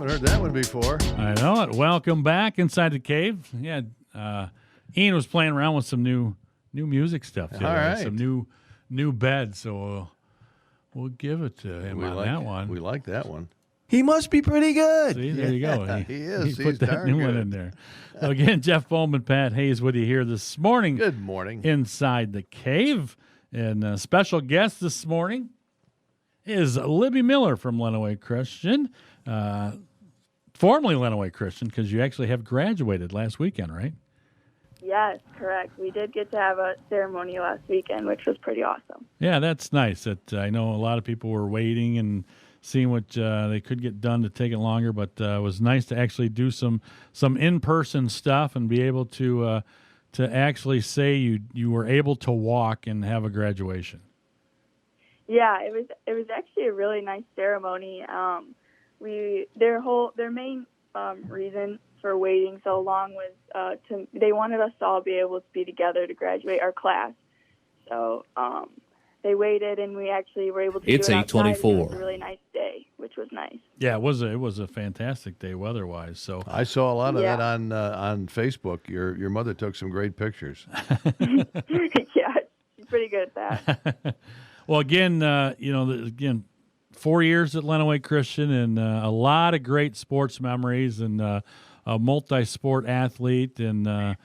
Haven't heard that one before. I know it. Welcome back inside the cave. Yeah, Ian was playing around with some new music stuff today. All right. Some new beds, so we'll give it to him that one. We like that one. He must be pretty good. See, there you go. He is. He He's put that darn new good. one in there. So again, Jeff Bowman, Pat Hayes with you here this morning. Good morning. Inside the cave. And a special guest this morning is Libby Miller from Lenawee Christian, formerly Lenawee Christian, because you actually have graduated last weekend, right? Yes, correct. We did get to have a ceremony last weekend, which was pretty awesome. Yeah, that's nice. I know a lot of people were waiting and seeing what they could get done to take it longer, but it was nice to actually do some in-person stuff and be able to actually say you were able to walk and have a graduation. Yeah, it was actually a really nice ceremony. Their main reason for waiting so long was they wanted us to all be able to be together to graduate our class. So they waited, and we actually were able to. It's do it outside, and 8:24. It was a really nice day, which was nice. Yeah, it was a fantastic day weather-wise. So I saw a lot of Yeah. that on Facebook. Your mother took some great pictures. Yeah, she's pretty good at that. well, again, 4 years at Lenawee Christian and a lot of great sports memories and a multi-sport athlete. And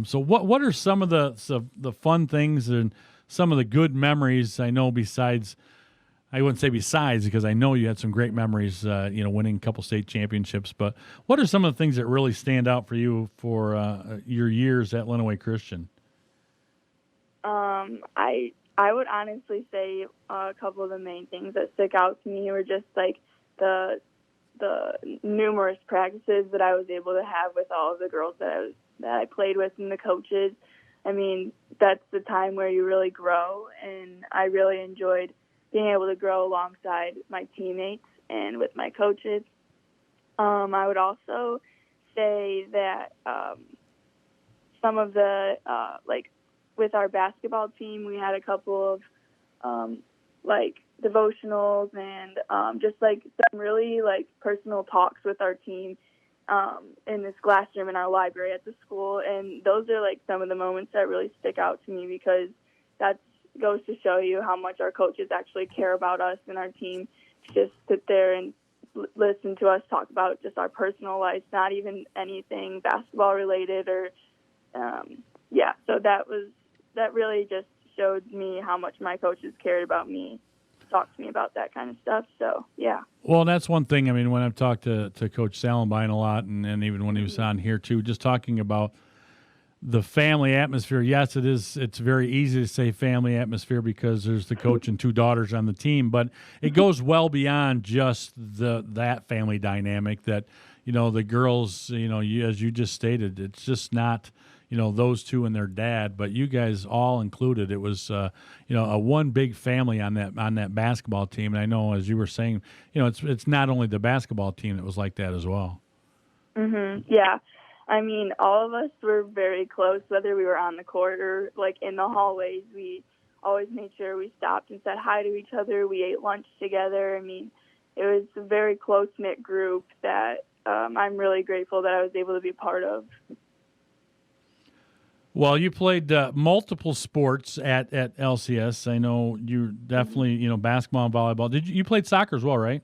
so what are some of the fun things and some of the good memories? I know I wouldn't say besides, because I know you had some great memories, winning a couple state championships. But what are some of the things that really stand out for you for your years at Lenawee Christian? I would honestly say a couple of the main things that stick out to me were just like the numerous practices that I was able to have with all of the girls that I played with and the coaches. I mean, that's the time where you really grow, and I really enjoyed being able to grow alongside my teammates and with my coaches. I would also say that some of the with our basketball team, we had a couple of devotionals and just some really personal talks with our team in this classroom in our library at the school. And those are some of the moments that really stick out to me, because that goes to show you how much our coaches actually care about us and our team. Just sit there and listen to us talk about just our personal lives, not even anything basketball related or so that really just showed me how much my coaches cared about me, talked to me about that kind of stuff. So, yeah. Well, that's one thing. I mean, when I've talked to Coach Salenbein a lot, and even when he was on here too, just talking about the family atmosphere. Yes, it's very easy to say family atmosphere because there's the coach and two daughters on the team, but it goes well beyond just that family dynamic that, the girls, as you just stated, it's just not, those two and their dad, but you guys all included. It was, a one big family on that basketball team. And I know, as you were saying, it's not only the basketball team that was like that as well. Mm-hmm. Yeah. I mean, all of us were very close, whether we were on the court or in the hallways. We always made sure we stopped and said hi to each other. We ate lunch together. I mean, it was a very close-knit group that I'm really grateful that I was able to be part of. Well, you played multiple sports at LCS. I know you definitely, basketball and volleyball. You played soccer as well, right?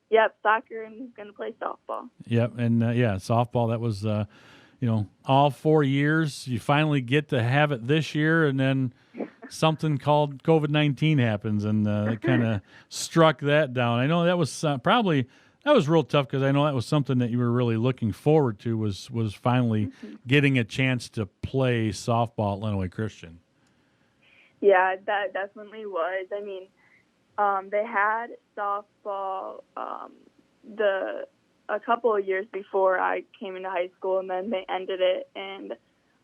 Yep, soccer, and going to play softball. Yep, and softball. That was, all 4 years. You finally get to have it this year, and then something called COVID-19 happens, and it kind of struck that down. I know that was that was real tough, because I know that was something that you were really looking forward to, was finally getting a chance to play softball at Lenawee Christian. Yeah, that definitely was. I mean, they had softball a couple of years before I came into high school, and then they ended it. And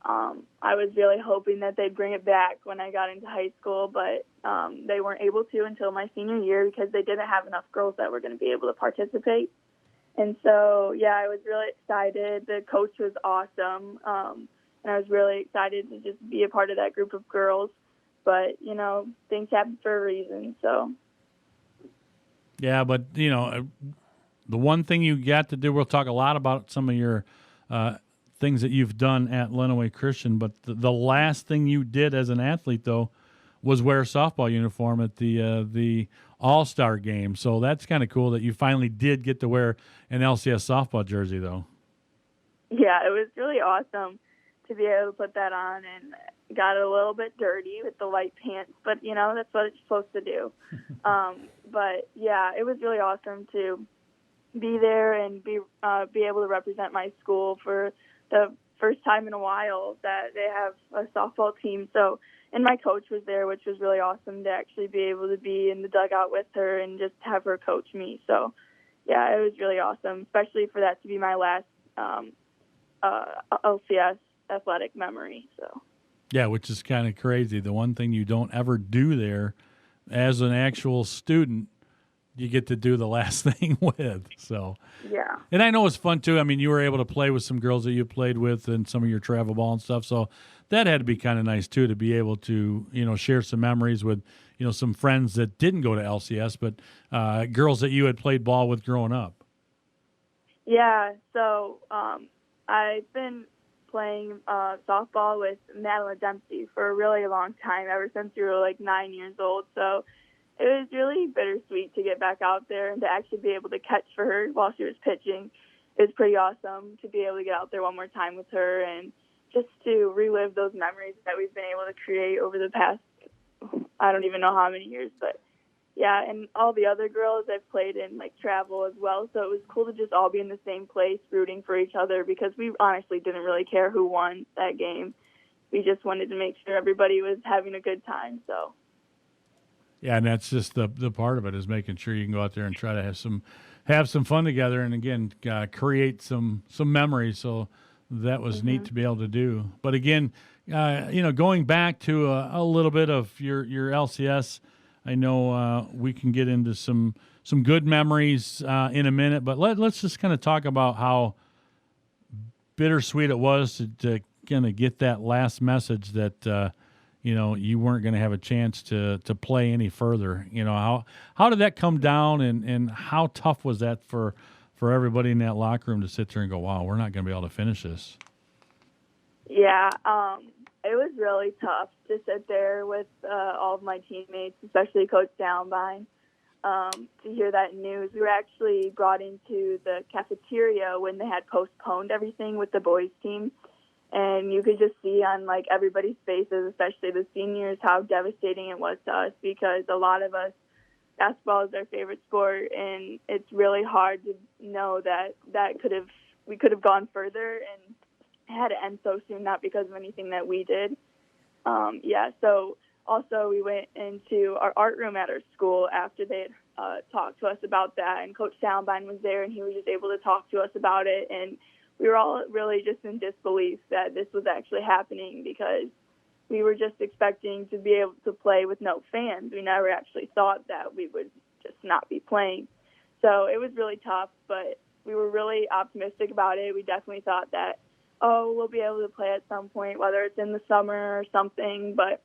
I was really hoping that they'd bring it back when I got into high school, but they weren't able to until my senior year, because they didn't have enough girls that were going to be able to participate. And so, yeah, I was really excited. The coach was awesome, and I was really excited to just be a part of that group of girls. But, things happen for a reason, so. Yeah, but, the one thing you got to do, we'll talk a lot about some of your things that you've done at Lenawee Christian, but the last thing you did as an athlete, though, was wear a softball uniform at the All-Star game. So that's kind of cool that you finally did get to wear an LCS softball jersey, though. Yeah, it was really awesome to be able to put that on, and got a little bit dirty with the light pants, but, that's what it's supposed to do. But, yeah, it was really awesome to be there and be able to represent my school for the first time in a while that they have a softball team. So, and my coach was there, which was really awesome to actually be able to be in the dugout with her and just have her coach me. So, yeah, it was really awesome, especially for that to be my last LCS athletic memory. So. Yeah, which is kind of crazy. The one thing you don't ever do there as an actual student, you get to do the last thing with. So, yeah. And I know it's fun too. I mean, you were able to play with some girls that you played with and some of your travel ball and stuff. So that had to be kind of nice too, to be able to, share some memories with, some friends that didn't go to LCS, but girls that you had played ball with growing up. Yeah. So I've been playing softball with Madeline Dempsey for a really long time, ever since we were like 9 years old. So it was really bittersweet to get back out there and to actually be able to catch for her while she was pitching. It was pretty awesome to be able to get out there one more time with her and just to relive those memories that we've been able to create over the past, I don't even know how many years, but yeah, and all the other girls I've played in like travel as well, so it was cool to just all be in the same place rooting for each other because we honestly didn't really care who won that game. We just wanted to make sure everybody was having a good time, so. Yeah, and that's just the part of it is making sure you can go out there and try to have some fun together, and again create some memories. So that was neat to be able to do. But again, going back to a little bit of your LCS, I know we can get into some good memories in a minute, but let's just kind of talk about how bittersweet it was to kind of get that last message that. You weren't going to have a chance to play any further. How did that come down, and how tough was that for everybody in that locker room to sit there and go, wow, we're not going to be able to finish this? Yeah, it was really tough to sit there with all of my teammates, especially Coach Dallenbine, to hear that news. We were actually brought into the cafeteria when they had postponed everything with the boys' team. And you could just see on, like, everybody's faces, especially the seniors, how devastating it was to us because a lot of us, basketball is our favorite sport, and it's really hard to know that we could have gone further and had it end so soon, not because of anything that we did. So also we went into our art room at our school after they had talked to us about that, and Coach Dallenbine was there, and he was just able to talk to us about it, and we were all really just in disbelief that this was actually happening because we were just expecting to be able to play with no fans. We never actually thought that we would just not be playing. So it was really tough, but we were really optimistic about it. We definitely thought that, we'll be able to play at some point, whether it's in the summer or something. But,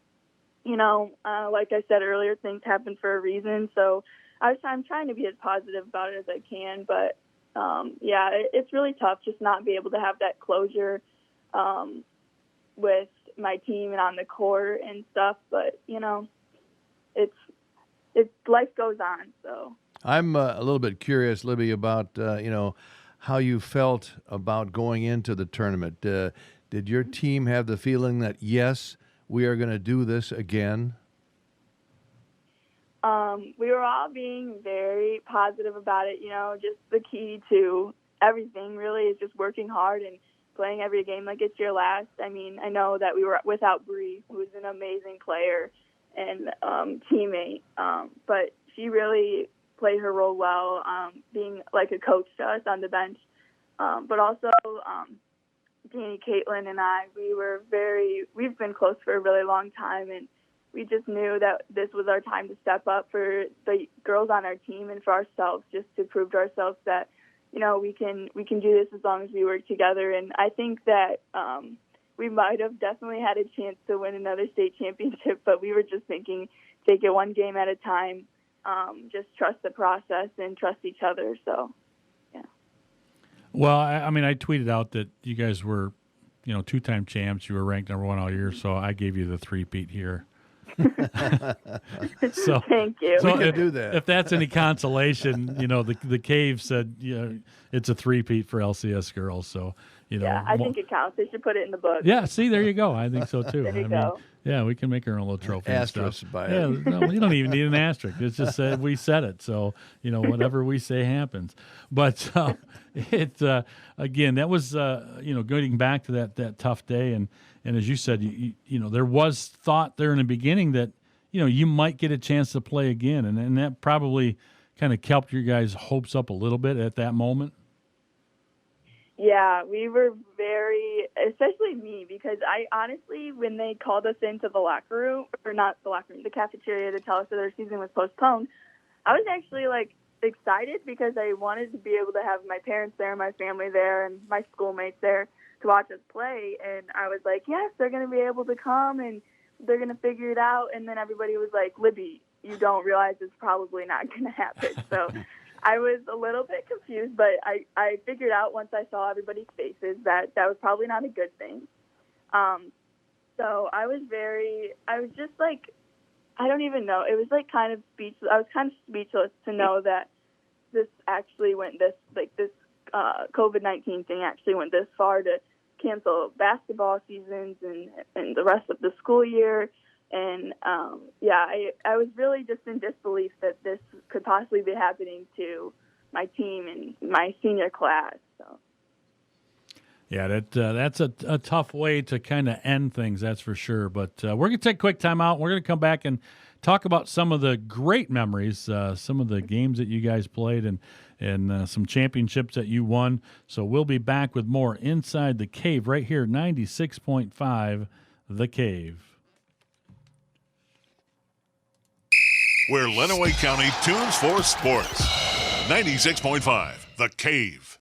like I said earlier, things happen for a reason. So I'm trying to be as positive about it as I can, but it's really tough just not be able to have that closure with my team and on the court and stuff. But, it's life goes on. So I'm a little bit curious, Libby, about, how you felt about going into the tournament. Did your team have the feeling that, yes, we are going to do this again? We were all being very positive about it. Just the key to everything really is just working hard and playing every game like it's your last. I mean, I know that we were without Bree, who was an amazing player and teammate, but she really played her role well, being like a coach to us on the bench. But also, Danny, Caitlin, and I, we've been close for a really long time, and we just knew that this was our time to step up for the girls on our team and for ourselves, just to prove to ourselves that, we can do this as long as we work together. And I think that we might have definitely had a chance to win another state championship, but we were just thinking, take it one game at a time, just trust the process and trust each other. So. Well, I mean, I tweeted out that you guys were, two-time champs. You were ranked number one all year, so I gave you the three-peat here. So Thank you. So We can do that. If that's any consolation, the Cave said it's a three-peat for LCS girls. So yeah, I think it counts. They should put it in the book. Yeah, see, there you go. I think so too. There you go. Yeah, we can make our own little trophy. and stuff. Asterisk by Yeah, it. no, you don't even need an asterisk. It's just we said it. So whatever we say happens. But again, that was going back to that tough day, and as you said, there was thought there in the beginning that you might get a chance to play again, and that probably kind of kept your guys' hopes up a little bit at that moment. Yeah, we were especially me, because I honestly, when they called us into the locker room, or not the locker room, the cafeteria to tell us that our season was postponed, I was actually excited because I wanted to be able to have my parents there, my family there, and my schoolmates there to watch us play. And I was like, yes, they're going to be able to come and they're going to figure it out. And then everybody was like, Libby, you don't realize it's probably not going to happen. So I was a little bit confused, but I figured out once I saw everybody's faces that was probably not a good thing. So I was just I don't even know. It was kind of speechless. I was kind of speechless to know that this actually went this COVID-19 thing actually went this far to cancel basketball seasons and the rest of the school year. And, I was really just in disbelief that this could possibly be happening to my team and my senior class. So. Yeah, that's a tough way to kind of end things, that's for sure. But we're going to take a quick time out. We're going to come back and talk about some of the great memories, some of the games that you guys played, and some championships that you won. So we'll be back with more Inside the Cave right here, 96.5 The Cave. Where Lenawee County tunes for sports. 96.5 The Cave.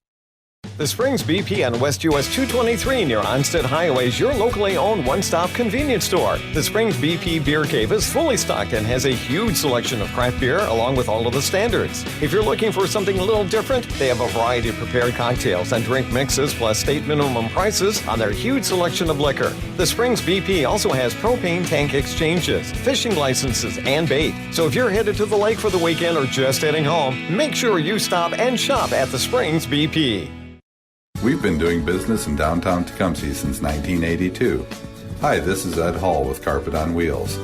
The Springs BP on West US 223 near Onstead Highway is your locally owned one-stop convenience store. The Springs BP Beer Cave is fully stocked and has a huge selection of craft beer along with all of the standards. If you're looking for something a little different, they have a variety of prepared cocktails and drink mixes plus state minimum prices on their huge selection of liquor. The Springs BP also has propane tank exchanges, fishing licenses, and bait. So if you're headed to the lake for the weekend or just heading home, make sure you stop and shop at the Springs BP. We've been doing business in downtown Tecumseh since 1982. Hi, this is Ed Hall with Carpet on Wheels.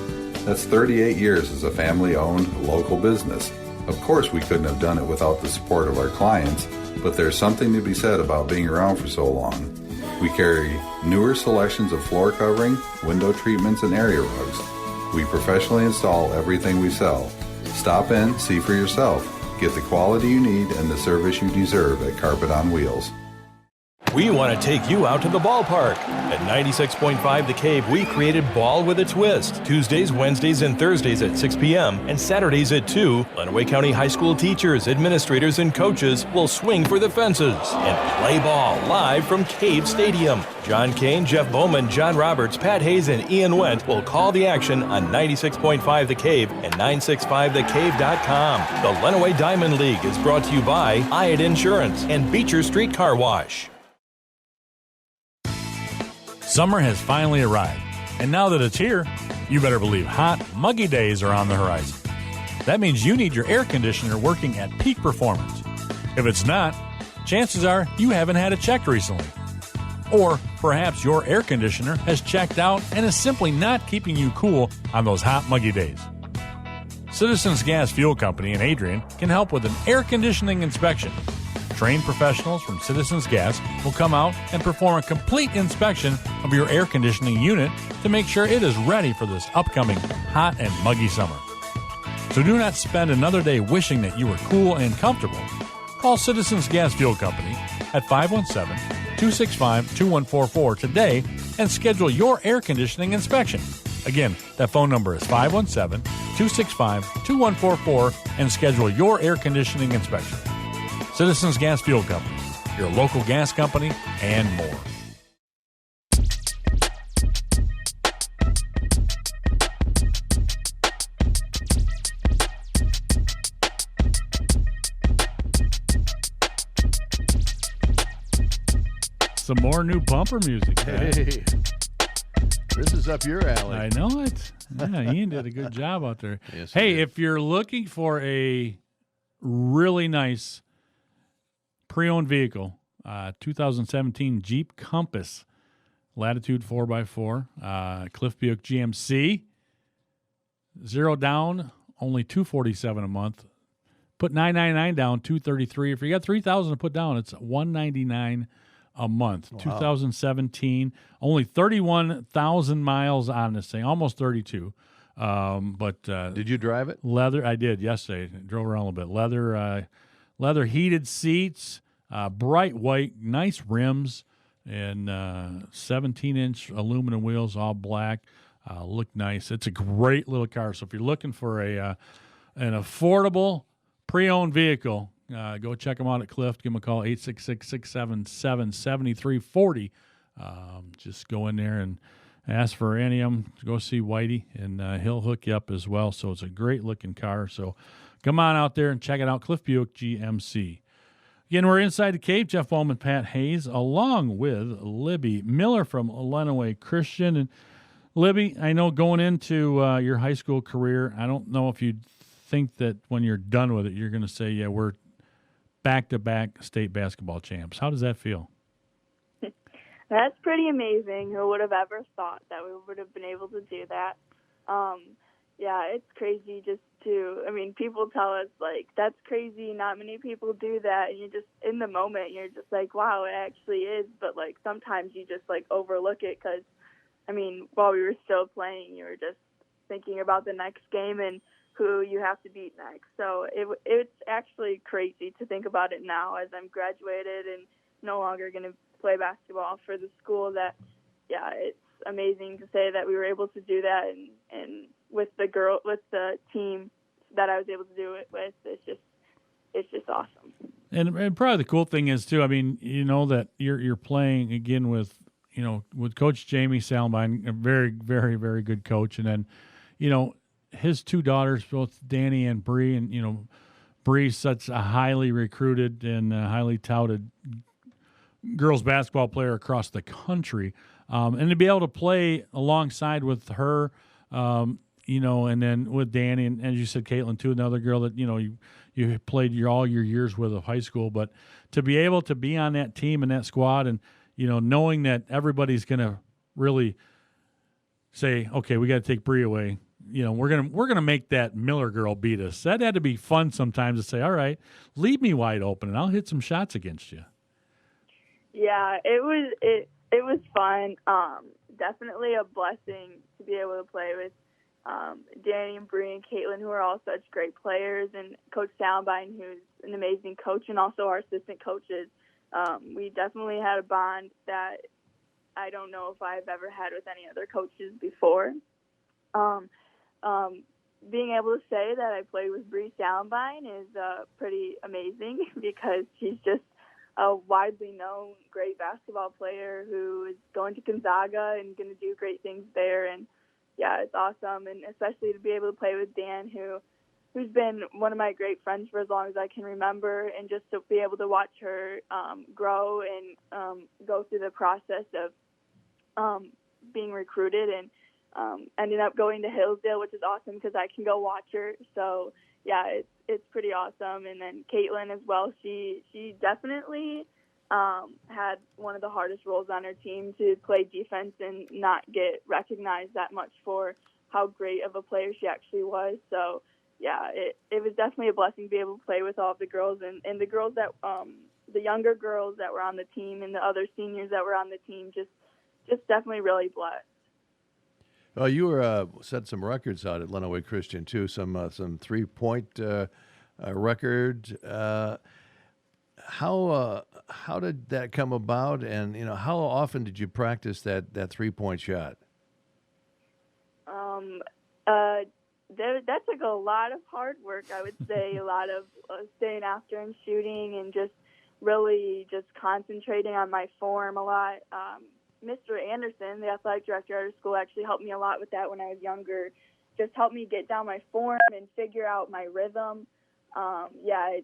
That's 38 years as a family-owned local business. Of course, we couldn't have done it without the support of our clients, but there's something to be said about being around for so long. We carry newer selections of floor covering, window treatments, and area rugs. We professionally install everything we sell. Stop in, see for yourself. Get the quality you need and the service you deserve at Carpet on Wheels. We want to take you out to the ballpark. At 96.5 The Cave, we created Ball with a Twist. Tuesdays, Wednesdays, and Thursdays at 6 p.m. and Saturdays at 2. Lenawee County High School teachers, administrators, and coaches will swing for the fences and play ball live from Cave Stadium. John Kane, Jeff Bowman, John Roberts, Pat Hayes, and Ian Wendt will call the action on 96.5 The Cave and 965thecave.com. The Lenawee Diamond League is brought to you by Hyatt Insurance and Beecher Street Car Wash. Summer has finally arrived, and now that it's here, you better believe hot, muggy days are on the horizon. That means you need your air conditioner working at peak performance. If it's not, chances are you haven't had it checked recently. Or perhaps your air conditioner has checked out and is simply not keeping you cool on those hot, muggy days. Citizens Gas Fuel Company in Adrian can help with an air conditioning inspection. Trained professionals from Citizens Gas will come out and perform a complete inspection of your air conditioning unit to make sure it is ready for this upcoming hot and muggy summer. So do not spend another day wishing that you were cool and comfortable. Call Citizens Gas Fuel Company at 517-265-2144 today and schedule your air conditioning inspection. Again, that phone number is 517-265-2144 and schedule your air conditioning inspection. Citizens Gas Fuel Company, your local gas company, and more. some more new bumper music. Hey, this is up your alley. I know it. Yeah, Ian did a good job out there. Yes, he hey, did. if you're looking for a really nice pre-owned vehicle, 2017 Jeep Compass, Latitude 4x4, Cliff Buick GMC, 0 down, only $247 a month. Put $999 down, $233. If you got $3,000 to put down, it's $199 a month. Wow. 2017, only 31,000 miles on this thing, almost 32. Did you drive it? Leather, I did yesterday. Drove around a little bit. Leather heated seats, bright white, nice rims, and 17-inch aluminum wheels, all black. Look nice. It's a great little car. So if you're looking for an affordable pre-owned vehicle, go check them out at Cliff. Give them a call, 866-677-7340. Just go in there and ask for any of them. Go see Whitey, and he'll hook you up as well. So it's a great-looking car. So come on out there and check it out, Cliff Buick GMC. Again, we're inside the cave. Jeff Bowman, Pat Hayes, along with Libby Miller from Lenawee Christian. And Libby, I know going into your high school career, I don't know if you think that when you're done with it, you're going to say, yeah, we're back-to-back state basketball champs. How does that feel? That's pretty amazing. Who would have ever thought that we would have been able to do that? Yeah, it's crazy people tell us, like, that's crazy, not many people do that, and you just, in the moment, you're just like, wow, it actually is, but, like, sometimes you just, like, overlook it because, while we were still playing, you were just thinking about the next game and who you have to beat next. So it's actually crazy to think about it now as I'm graduated and no longer going to play basketball for the school. That, yeah, it's amazing to say that we were able to do that, and with the team that I was able to do it with, it's just awesome. And probably the cool thing is too, that you're playing again with Coach Jamie Salmbine, a very, very, very good coach, and then his two daughters, both Danny and Bree, and Bree's such a highly recruited and highly touted girls basketball player across the country, and to be able to play alongside with her, and then with Danny, and as you said, Caitlin too, another girl that you played all your years with of high school, but to be able to be on that team and that squad, and knowing that everybody's going to really say, okay, we got to take Bree away. We're gonna make that Miller girl beat us. That had to be fun sometimes to say, all right, leave me wide open and I'll hit some shots against you. Yeah, it was fun. Definitely a blessing to be able to play with Danny and Bree and Caitlin, who are all such great players, and Coach Salmbine, who's an amazing coach, and also our assistant coaches. We definitely had a bond that I don't know if I've ever had with any other coaches before. Being able to say that I played with Bree Salmbine is pretty amazing because she's just a widely known great basketball player who is going to Gonzaga and going to do great things there. And, yeah, it's awesome. And especially to be able to play with Dan, who's been one of my great friends for as long as I can remember, and just to be able to watch her grow and go through the process of being recruited and ended up going to Hillsdale, which is awesome because I can go watch her. So, yeah, it's pretty awesome. And then Caitlin as well, she definitely had one of the hardest roles on her team to play defense and not get recognized that much for how great of a player she actually was. So, yeah, it was definitely a blessing to be able to play with all of the girls and the girls that the younger girls that were on the team and the other seniors that were on the team, just definitely really blessed. Well, you were set some records out at Lenawee Christian too. Some 3-point record. How did that come about? And how often did you practice that 3-point shot? That took a lot of hard work. I would say a lot of staying after and shooting, and just really just concentrating on my form a lot. Mr. Anderson, the athletic director at our school, actually helped me a lot with that when I was younger. Just helped me get down my form and figure out my rhythm.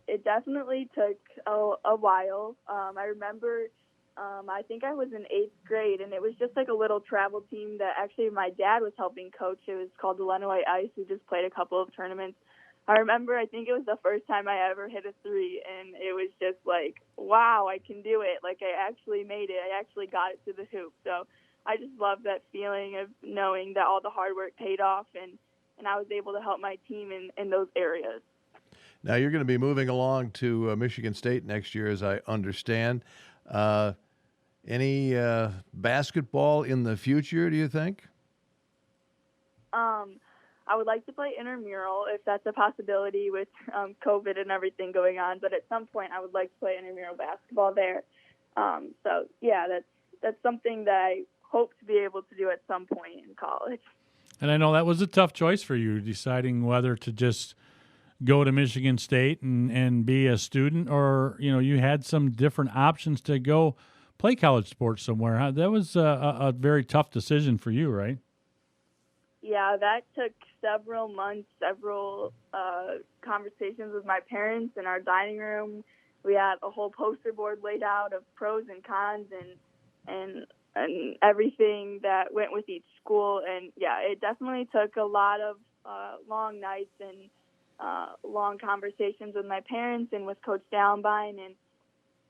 It definitely took a while. I remember I think I was in 8th grade, and it was just like a little travel team that actually my dad was helping coach. It was called the Lenawee Ice. We just played a couple of tournaments. I remember, I think it was the first time I ever hit a 3, and it was just like, wow, I can do it. Like, I actually made it. I actually got it to the hoop. So I just love that feeling of knowing that all the hard work paid off, and I was able to help my team in those areas. Now you're going to be moving along to Michigan State next year, as I understand. Any basketball in the future, do you think? I would like to play intramural if that's a possibility with COVID and everything going on. But at some point, I would like to play intramural basketball there. So yeah, that's something that I hope to be able to do at some point in college. And I know that was a tough choice for you, deciding whether to just go to Michigan State and be a student, or you had some different options to go play college sports somewhere. That was a very tough decision for you, right? Yeah, that took several months, several conversations with my parents in our dining room. We had a whole poster board laid out of pros and cons and everything that went with each school. And yeah, it definitely took a lot of long nights and long conversations with my parents and with Coach Dallenbein. And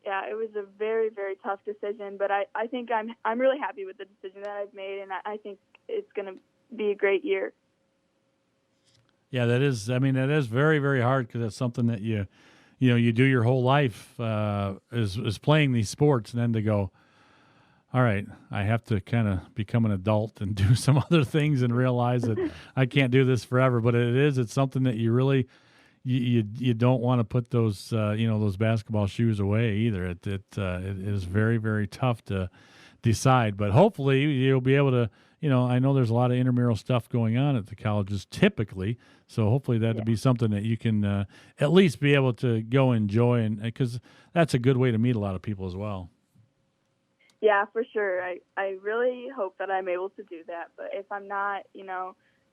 yeah, it was a very, very tough decision. But I think I'm really happy with the decision that I've made, and I think it's going to be a great year. Yeah, that is. I mean, that is very, very hard, because that's something that you do your whole life is playing these sports, and then to go, all right, I have to kind of become an adult and do some other things and realize that I can't do this forever. But it's something that you really you don't want to put those those basketball shoes away either. It is very, very tough to decide. But hopefully you'll be able to. I know there's a lot of intramural stuff going on at the colleges typically, so hopefully that'd be something that you can at least be able to go enjoy, and because that's a good way to meet a lot of people as well. Yeah, for sure. I really hope that I'm able to do that. But if I'm not,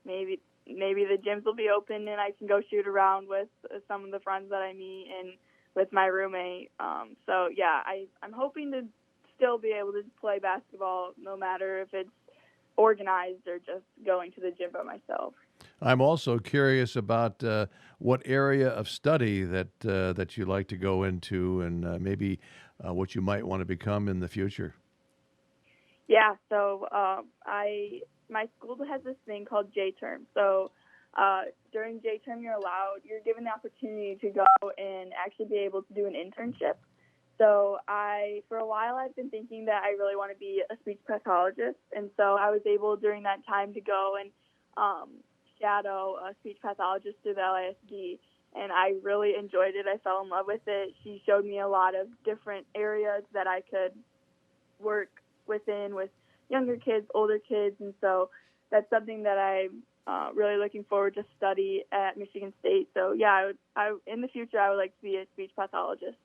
maybe the gyms will be open and I can go shoot around with some of the friends that I meet and with my roommate. So yeah, I'm hoping to still be able to play basketball, no matter if it's organized or just going to the gym by myself. I'm also curious about what area of study that you like to go into, and maybe what you might want to become in the future. Yeah, so my school has this thing called J-term. So during J-term, you're given the opportunity to go and actually be able to do an internship. So for a while, I've been thinking that I really want to be a speech pathologist. And so I was able during that time to go and shadow a speech pathologist through the LISD. And I really enjoyed it. I fell in love with it. She showed me a lot of different areas that I could work within with younger kids, older kids. And so that's something that I'm really looking forward to study at Michigan State. So yeah, in the future, I would like to be a speech pathologist.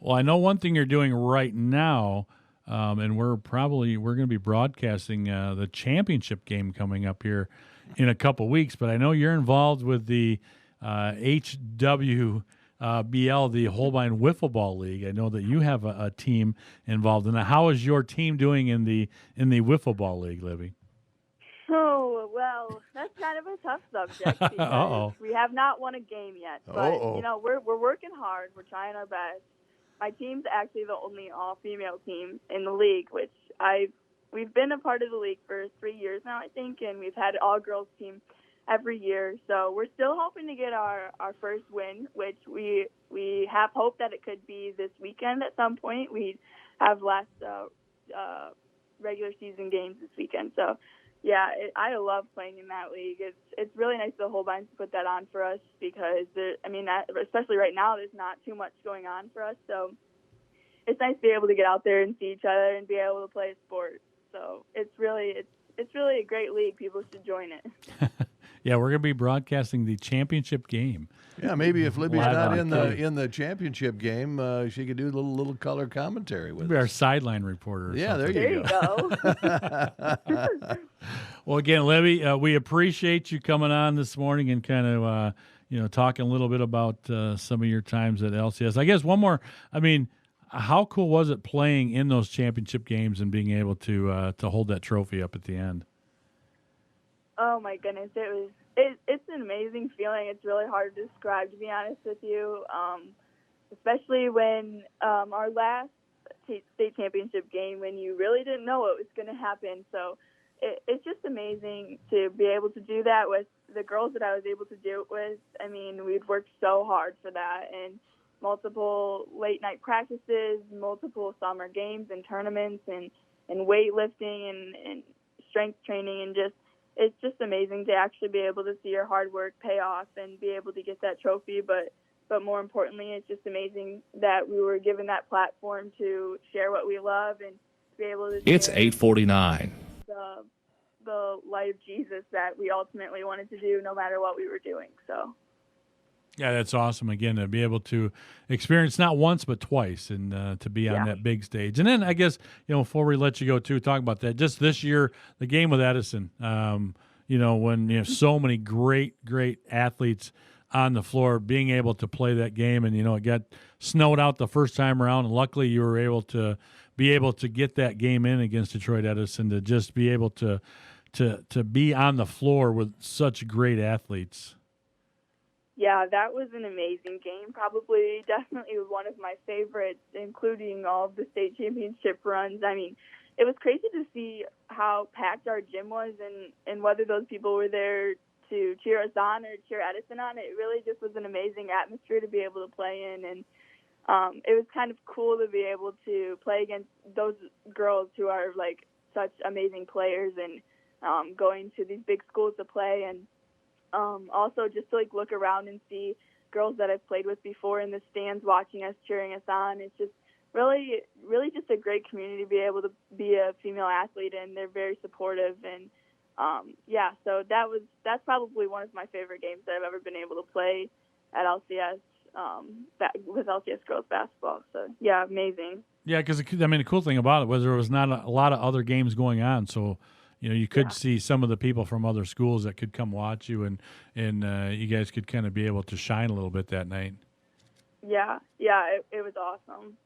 Well, I know one thing you're doing right now, and we're going to be broadcasting the championship game coming up here in a couple weeks. But I know you're involved with the HWBL, the Holbein Wiffle Ball League. I know that you have a team involved in that. How is your team doing in the Wiffle Ball League, Libby? Oh, well, that's kind of a tough subject because we have not won a game yet. But we're working hard. We're trying our best. My team's actually the only all-female team in the league, which we've been a part of the league for 3 years now, I think, and we've had an all-girls team every year. So we're still hoping to get our first win, which we have hope that it could be this weekend at some point. We have last regular season games this weekend. So, yeah, I love playing in that league. It's really nice the Holbeins put that on for us because, especially right now, there's not too much going on for us. So it's nice to be able to get out there and see each other and be able to play a sport. So it's really a great league. People should join it. Yeah, we're going to be broadcasting the championship game. Yeah, maybe if Libby's Live not on in the championship game, she could do a little color commentary with be us. our sideline reporter. Yeah, something. there you go. Well, again, Libby, we appreciate you coming on this morning and kind of talking a little bit about some of your times at LCS. I guess one more. I mean, how cool was it playing in those championship games and being able to hold that trophy up at the end? Oh my goodness, it's an amazing feeling. It's really hard to describe, to be honest with you. Especially when our last state championship game, when you really didn't know what was going to happen. So it's just amazing to be able to do that with the girls that I was able to do it with. I mean, we'd worked so hard for that, and multiple late night practices, multiple summer games and tournaments, and weightlifting and strength training, and it's just amazing to actually be able to see your hard work pay off and be able to get that trophy. But more importantly, it's just amazing that we were given that platform to share what we love and to be able to It's share 8:49. the light of Jesus that we ultimately wanted to do no matter what we were doing. So. Yeah, that's awesome. Again, to be able to experience not once but twice, and to be on that big stage. And then I guess before we let you go too, talk about that. Just this year, the game with Edison. When you have so many great athletes on the floor, being able to play that game, and it got snowed out the first time around, and luckily you were able to get that game in against Detroit Edison, to just be able to be on the floor with such great athletes. Yeah, that was an amazing game. Definitely one of my favorites, including all of the state championship runs. I mean, it was crazy to see how packed our gym was, and whether those people were there to cheer us on or cheer Edison on. It really just was an amazing atmosphere to be able to play in, and it was kind of cool to be able to play against those girls who are like such amazing players, and going to these big schools to play, and also just to look around and see girls that I've played with before in the stands watching us, cheering us on. It's just really just a great community to be able to be a female athlete, and they're very supportive. And so that's probably one of my favorite games that I've ever been able to play at LCS, with LCS girls basketball. So yeah, amazing. Yeah, because the cool thing about it was there was not a lot of other games going on, so you could see some of the people from other schools that could come watch you, and you guys could kind of be able to shine a little bit that night. Yeah, it was awesome.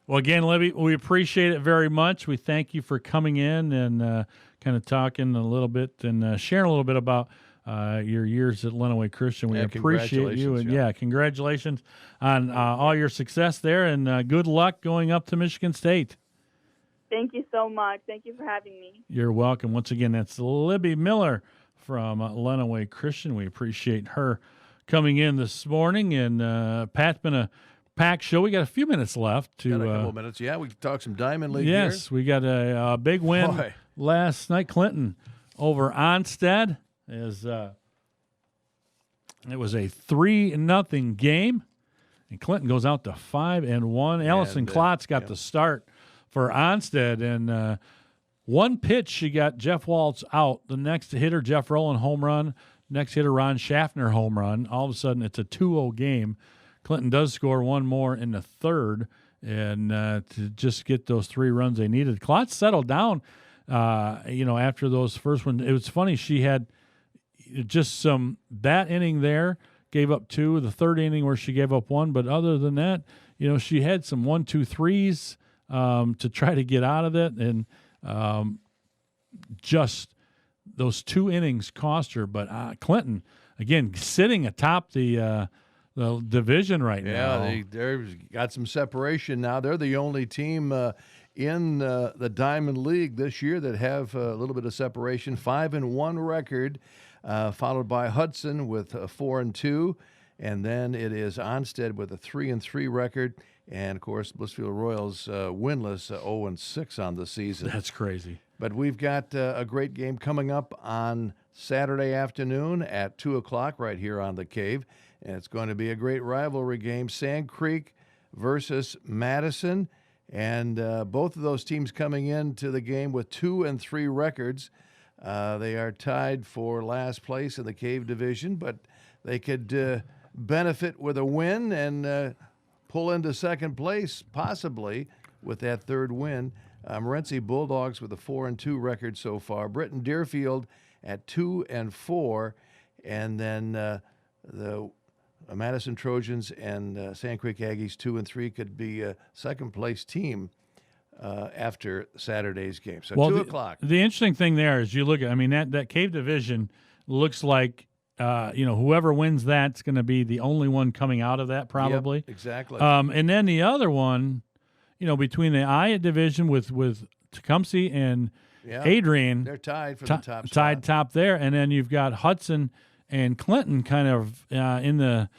Well, again, Libby, we appreciate it very much. We thank you for coming in and kind of talking a little bit and sharing a little bit about your years at Lenawee Christian. We appreciate you, and congratulations on all your success there, and good luck going up to Michigan State. Thank you so much. Thank you for having me. You're welcome. Once again, that's Libby Miller from Lenawee Christian. We appreciate her coming in this morning. And Pat's been a packed show. We got a few minutes left. Got a couple minutes. Yeah, we can talk some Diamond League Yes, here. We got a big win last night. Clinton over Onsted. It was a 3-0 game, and Clinton goes out to 5-1. Allison Klotz got the start for Onsted, and one pitch she got Jeff Waltz out. The next hitter, Jeff Rowland, home run. Next hitter, Ron Schaffner, home run. All of a sudden, it's a 2-0 game. Clinton does score one more in the third, and to just get those 3 runs they needed. Klotz settled down, after those first ones. It was funny. She had just some bat inning there, gave up 2. The third inning where she gave up 1, but other than that, she had some 1, 2, 3s. To try to get out of it, and just those 2 innings cost her. But Clinton, again, sitting atop the division right now. Yeah, they've got some separation now. They're the only team in the Diamond League this year that have a little bit of separation. 5-1 record, followed by Hudson with 4-2, and then it is Onsted with a 3-3 record. And, of course, Blissfield Royals winless, 0-6 on the season. That's crazy. But we've got a great game coming up on Saturday afternoon at 2 o'clock right here on The Cave. And it's going to be a great rivalry game, Sand Creek versus Madison. And both of those teams coming into the game with 2-3 records. They are tied for last place in the Cave division, but they could benefit with a win and pull into second place, possibly, with that third win. Morenci Bulldogs with a 4-2 record so far. Britton Deerfield at 2-4. And then the Madison Trojans and Sand Creek Aggies 2 and 3 could be a second place team after Saturday's game. So 2 o'clock. The interesting thing there is you look at, I mean, that Cave division looks like, whoever wins that's going to be the only one coming out of that probably. Yep, exactly. And then the other one, between the I division with Tecumseh and Adrian, they're tied for the top spot. tied top there, and then you've got Hudson and Clinton kind of in the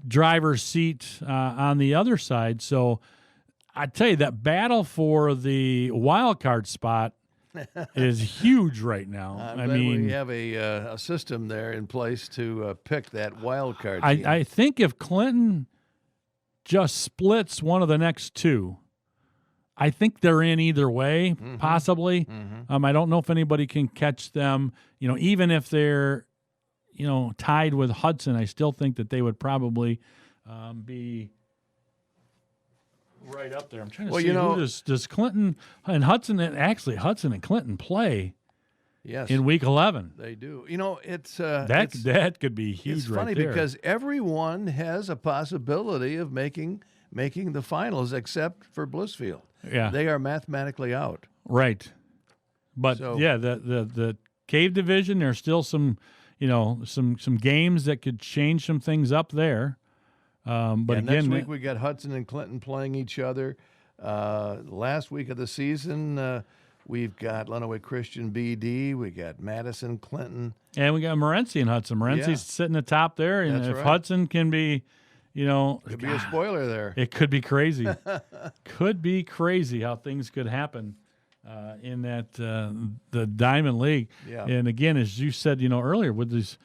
driver's seat on the other side. So I tell you, that battle for the wild card spot is huge right now. I mean, we have a system there in place to pick that wild card team. I think if Clinton just splits one of the next two, I think they're in either way, possibly. I don't know if anybody can catch them. Even if they're, tied with Hudson, I still think that they would probably be right up there. I'm trying to see who does Clinton and Hudson. Actually, Hudson and Clinton play. Yes, in week 11 they do. It's that could be huge. It's funny right there. because everyone has a possibility of making the finals except for Blissfield. Yeah, they are mathematically out. Right, but the Cave division, there's still some some games that could change some things up there. But again, next week we got Hudson and Clinton playing each other. Last week of the season, we've got Lenawee Christian BD. We got Madison Clinton, and we got Morenci and Hudson. Morenci's sitting at the top there, and That's if right. Hudson can be, could be a spoiler there. It could be crazy. Could be crazy how things could happen in that the Diamond League. Yeah. And again, as you said, earlier with these,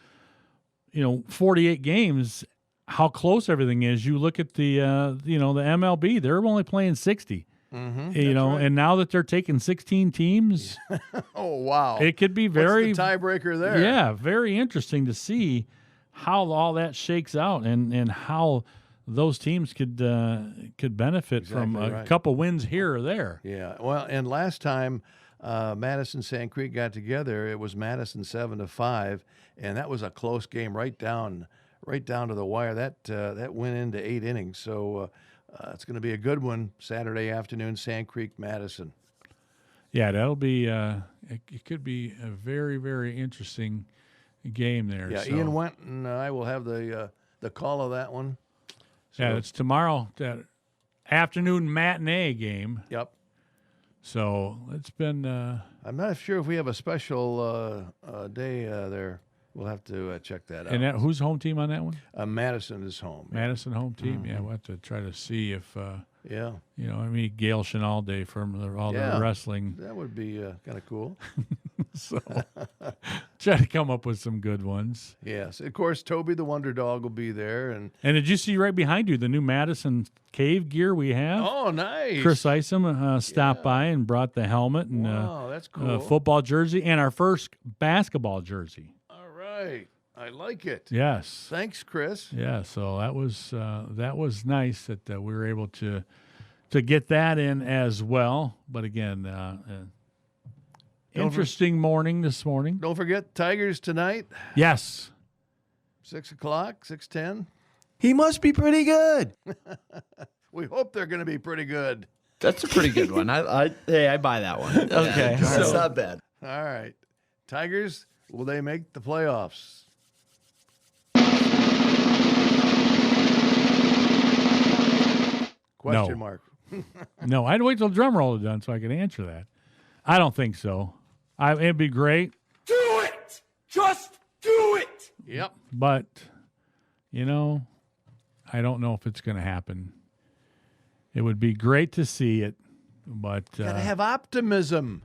48 games, how close everything is. You look at the the MLB; they're only playing 60. Right. And now that they're taking 16 teams, Oh wow! it could be very What's the tiebreaker there? Yeah, very interesting to see how all that shakes out and how those teams could benefit from a right. couple wins here or there. Yeah. Well, and last time Madison Sand Creek got together, it was Madison 7-5, and that was a close game right down to the wire. That went into 8 innings. So it's going to be a good one Saturday afternoon, Sand Creek, Madison. Yeah, that'll be. It could be a very, very interesting game there. Yeah, so. Ian Went and I will have the call of that one. So, Yeah, it's tomorrow, that afternoon matinee game. Yep. So it's been. I'm not sure if we have a special day there. We'll have to check that out. And who's home team on that one? Madison is home. Madison home team. Yeah, we'll have to try to see if. Yeah. Gail Chenal Day from all the wrestling. That would be kind of cool. So try to come up with some good ones. Yes. Of course, Toby the Wonder Dog will be there. And did you see right behind you the new Madison Cave gear we have? Oh, nice. Chris Isom stopped by and brought the helmet and wow, that's cool. football jersey and our first basketball jersey. All right. I like it. Yes. Thanks, Chris. Yeah, so that was nice that we were able to get that in as well. But again, interesting morning this morning. Don't forget Tigers tonight, Yes. 6 o'clock, 6:10. He must be pretty good. We hope they're going to be pretty good. That's a pretty good one. I buy that one. Okay, that's not bad. All right. Tigers, will they make the playoffs? Question mark. No, I had to wait till the drum roll was done so I could answer that. I don't think so. It'd be great, Do it! Just do it! Yep. but, I don't know if it's going to happen. It would be great to see it, but Got to have optimism.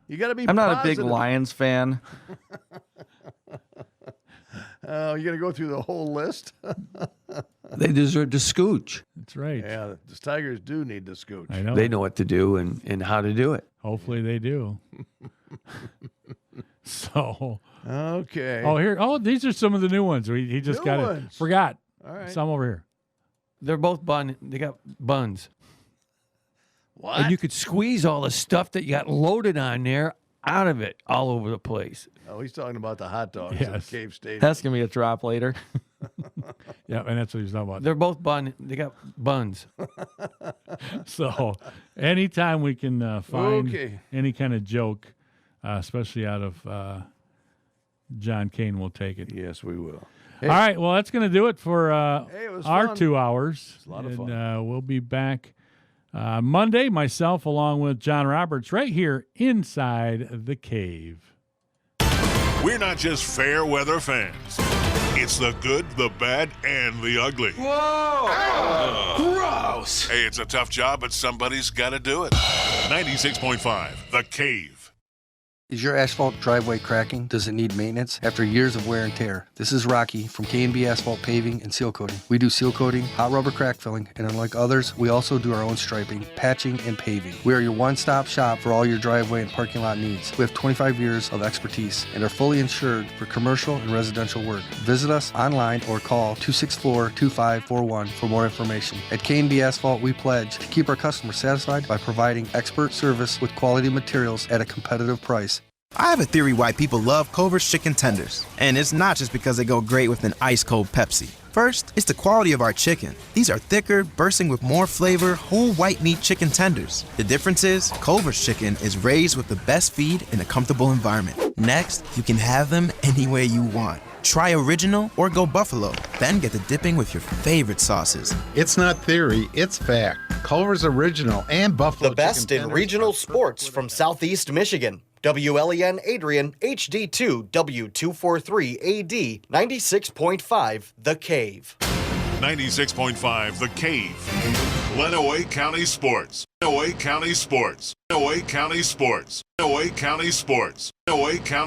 You got to be I'm not positive. a big Lions fan. Oh, you got to go through the whole list? They deserve to scooch. that's right. Yeah, the Tigers do need to scooch. I know. They know what to do and how to do it. Hopefully they do. So, Okay. these are some of the new ones. He just New got ones. it. Forgot. All right. Some over here. They're both they got buns. What? And you could squeeze all the stuff that you got loaded on there out of it all over the place. Oh, he's talking about the hot dogs at Yes. Cave Stadium. That's going to be a drop later. Yeah, and that's what he's talking about. They're both they got buns. So anytime we can find Okay. any kind of joke, especially out of John Kane, we'll take it. Yes, we will. All right, well, that's going to do it for it was our fun. 2 hours. It's a lot of and, fun. we'll be back Monday, myself along with John Roberts, right here inside the cave. We're not just fair weather fans. It's the good, the bad, and the ugly. Whoa! Gross! Hey, it's a tough job, but somebody's got to do it. 96.5, The Cave. Is your asphalt driveway cracking? Does it need maintenance? After years of wear and tear, this is Rocky from K&B Asphalt Paving and Seal Coating. We do seal coating, hot rubber crack filling, and unlike others, we also do our own striping, patching, and paving. We are your one-stop shop for all your driveway and parking lot needs. We have 25 years of expertise and are fully insured for commercial and residential work. Visit us online or call 264-2541 for more information. At K&B Asphalt, we pledge to keep our customers satisfied by providing expert service with quality materials at a competitive price. I have a theory why people love Culver's chicken tenders. And it's not just because they go great with an ice-cold Pepsi. First, it's the quality of our chicken. These are thicker, bursting with more flavor, whole white meat chicken tenders. The difference is, Culver's chicken is raised with the best feed in a comfortable environment. Next, you can have them any way you want. Try original or go buffalo. Then get the dipping with your favorite sauces. It's not theory, it's fact. Culver's Original and Buffalo The best chicken in tenders regional are sports from Southeast Michigan. WLEN Adrian, HD2, W243AD, 96.5, The Cave. 96.5, The Cave. Lenawee County Sports. Lenawee County Sports. Lenawee County Sports. Lenawee County Sports. Lenawee County.